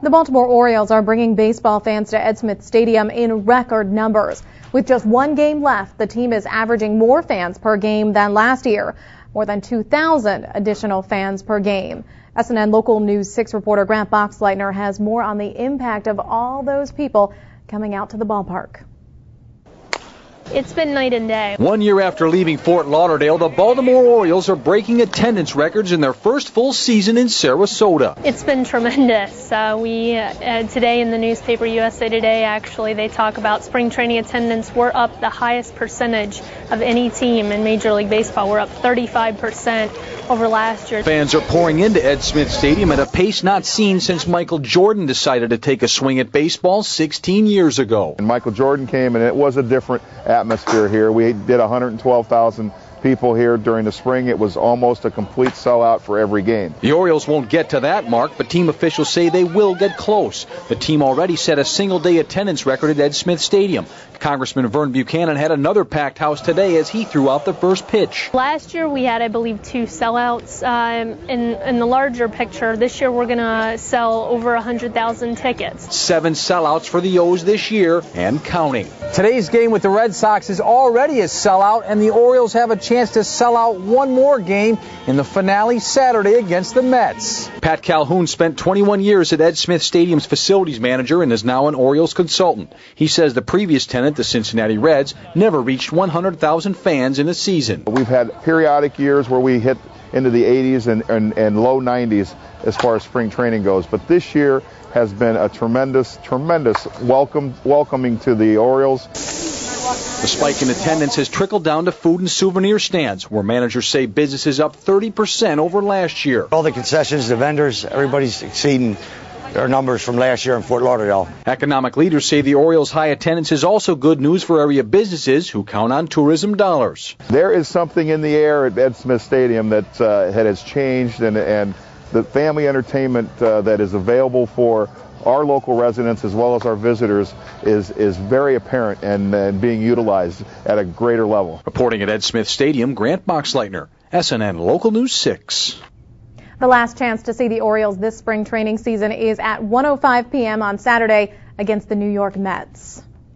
The Baltimore Orioles are bringing baseball fans to Ed Smith Stadium in record numbers. With just one game left, the team is averaging more fans per game than last year, more than 2,000 additional fans per game. SNN Local News 6 reporter Grant Boxleitner has more on the impact of all those people coming out to the ballpark. It's been night and day. 1 year after leaving Fort Lauderdale, the Baltimore Orioles are breaking attendance records in their first full season in Sarasota. It's been tremendous. Today in the newspaper, USA Today, actually, they talk about spring training attendance. We're up the highest percentage of any team in Major League Baseball. We're up 35% over last year. Fans are pouring into Ed Smith Stadium at a pace not seen since Michael Jordan decided to take a swing at baseball 16 years ago. And Michael Jordan came, and it was a different atmosphere here. We did 112,000 people here during the spring. It was almost a complete sellout for every game. The Orioles won't get to that mark, but team officials say they will get close. The team already set a single-day attendance record at Ed Smith Stadium. Congressman Vern Buchanan had another packed house today as he threw out the first pitch. Last year we had, I believe, 2 sellouts. In the larger picture, this year we're going to sell over 100,000 tickets. 7 sellouts for the O's this year and counting. Today's game with the Red Sox is already a sellout, and the Orioles have a chance to sell out one more game in the finale Saturday against the Mets. Pat Calhoun spent 21 years at Ed Smith Stadium's facilities manager and is now an Orioles consultant. He says the previous tenant, the Cincinnati Reds, never reached 100,000 fans in a season. We've had periodic years where we hit into the 80s and low 90s as far as spring training goes, but this year has been a tremendous welcoming to the Orioles. The spike in attendance has trickled down to food and souvenir stands, where managers say business is up 30% over last year. All the concessions, the vendors, everybody's exceeding their numbers from last year in Fort Lauderdale. Economic leaders say the Orioles' high attendance is also good news for area businesses who count on tourism dollars. There is something in the air at Ed Smith Stadium that has changed, and the family entertainment that is available for our local residents as well as our visitors is very apparent and being utilized at a greater level. Reporting at Ed Smith Stadium, Grant Boxleitner, SNN Local News 6. The last chance to see the Orioles this spring training season is at 1:05 p.m. on Saturday against the New York Mets.